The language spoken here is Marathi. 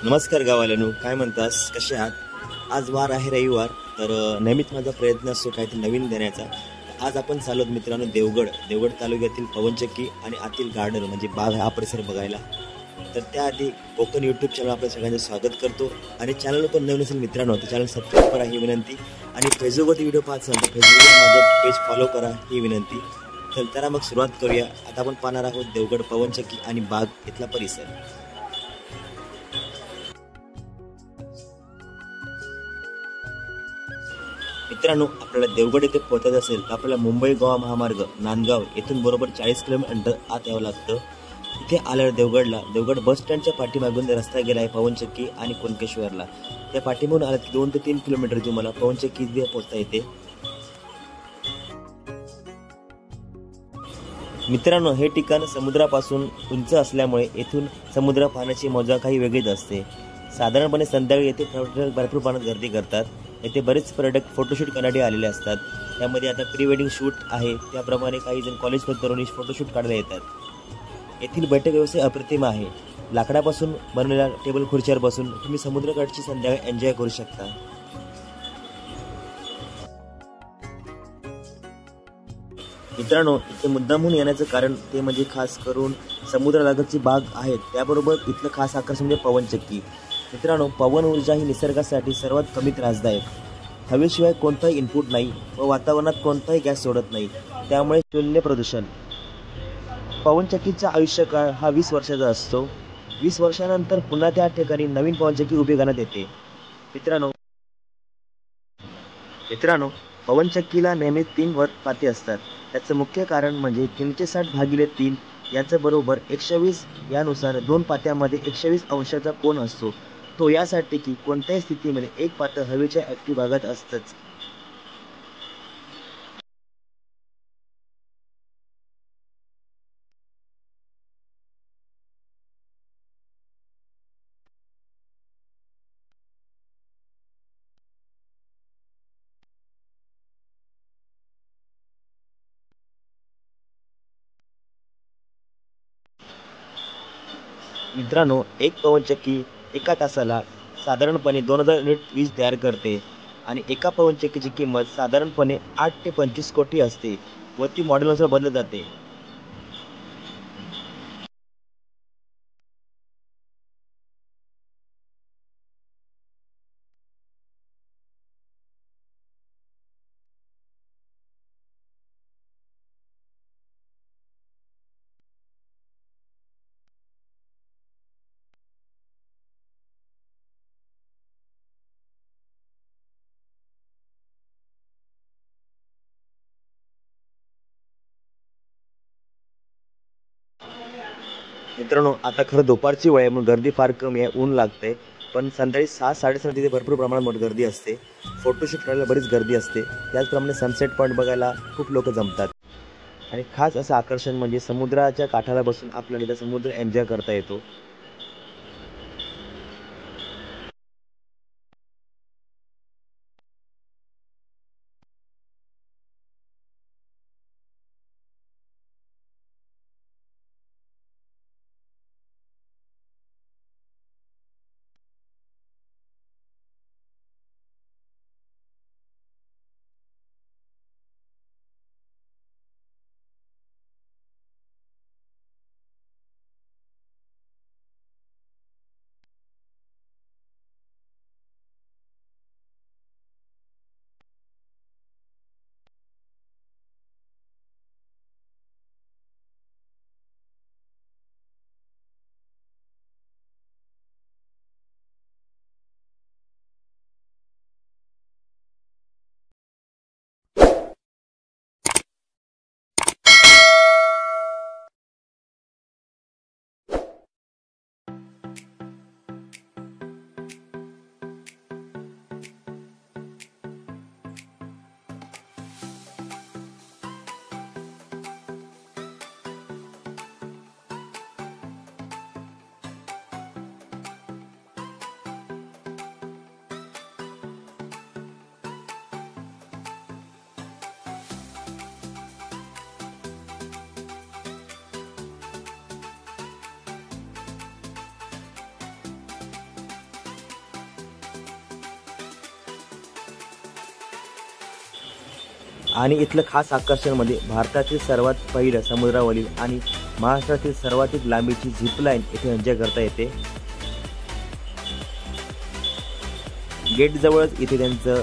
नमस्कार गावाल्यानो, काय म्हणतास? कसे आहात? आज वार आहे रविवार. तर नेहमीच माझा प्रयत्न असतो काहीतरी नवीन देण्याचा. आज आपण चाललो मित्रांनो देवगड तालुक्यातील पवनचक्की आणि आतील गार्डन म्हणजे बाग हा परिसर बघायला. तर त्याआधी कोकण यूट्यूब चॅनल आपल्या सगळ्यांचं स्वागत करतो. आणि चॅनल पण नवीन असेल मित्रांनो तर चॅनल सबस्क्राईब करा ही विनंती. आणि फेसबुकवरती व्हिडिओ पाहत असाल तर फेसबुकवर माझं पेज फॉलो करा ही विनंती. तर मग सुरुवात करूया. आता आपण पाहणार आहोत देवगड पवनचक्की आणि बाग इथला परिसर. मित्रांनो, आपल्याला देवगड येथे पोहोचायचं असेल तर आपल्याला मुंबई गोवा महामार्ग नांदगाव येथून बरोबर 40 किलोमीटर आत यावं लागतं. इथे आल्यावर देवगड बस स्टँडच्या पाठीमागून रस्ता गेला आहे पवनचक्की आणि कुणकेश्वरला. त्या पाठीमागून आला की 2 ते 3 किलोमीटर तुम्हाला पवनचक्की पोहोचता येते. मित्रांनो, हे ठिकाण समुद्रापासून उंच असल्यामुळे येथून समुद्र पाहण्याची मजा काही वेगळीच असते. साधारणपणे संध्याकाळी येथे पर्यटक भरपूर प्रमाणात गर्दी करतात. येथे बरेच पर्यटक फोटोशूट करण्यासाठी आलेले असतात. त्यामध्ये आता प्री वेडिंग शूट आहे, त्याप्रमाणे काही जण कॉलेज तरुणी फोटोशूट काढायला येतात. येथील बैठक व्यवस्था अप्रतिम आहे. लाकडापासून बनवलेल्या टेबल खुर्चीवर बसून तुम्ही समुद्रकाठची संध्याकाळ एन्जॉय करू शकता. मित्रांनो, इथे मुद्दामून येण्याचं कारण ते म्हणजे खास करून समुद्रालगतची बाग आहेत, त्याबरोबर इथलं खास आकर्षण म्हणजे पवनचक्की. मित्रांनो, पवन ऊर्जा ही निसर्गासाठी सर्वात कमी त्रासदायक. हवेशिवाय कोणताही इनपुट नाही व वातावरणात कोणताही गॅस सोडत नाही, त्यामुळे शून्य प्रदूषण. पवनचक्कीचा आयुष्यकाळ हा 20 वर्षाचा असतो. 20 वर्षानंतर पुन्हा त्या ठिकाणी नवीन पवनचक्की उभी करण्यात येते. मित्रांनो मित्रांनो पवनचक्कीला नेहमी 3 पाते असतात. त्याचं मुख्य कारण म्हणजे 360/3 याचं बरोबर 120. यानुसार 2 पात्यामध्ये 120 अंशाचा कोन असतो. तो यासाठी की कोणत्याही स्थितीमध्ये एक पातं हवेच्या ॲक्टिव्ह भागात असतंच. मित्रांनो, एक पवनचक्की एका तासाला साधारणपणे 2000 युनिट वीज तयार करते आणि एका पवनचक्कीची किंमत साधारणपणे 8 ते 25 कोटी असते व ती मॉडेलनुसार बदलत जाते. मित्रांनो, आता खरं दुपारची वेळ आहे म्हणून गर्दी फार कमी आहे, ऊन लागते. पण संध्याकाळी 6-7:30 तिथे भरपूर प्रमाणात गर्दी असते. फोटोशूट करायला बरीच गर्दी असते. त्याचप्रमाणे सनसेट पॉईंट बघायला खूप लोक जमतात. आणि खास असं आकर्षण म्हणजे समुद्राच्या काठाला बसून आपल्याला इथं समुद्र एन्जॉय करता येतो. आणि इथलं खास आकर्षण म्हणजे भारतातील सर्वात पहिलं समुद्रावरील आणि महाराष्ट्रातील सर्वाधिक लांबीची झिपलाईन इथे एन्जॉय करता येते. गेट जवळच इथे त्यांचं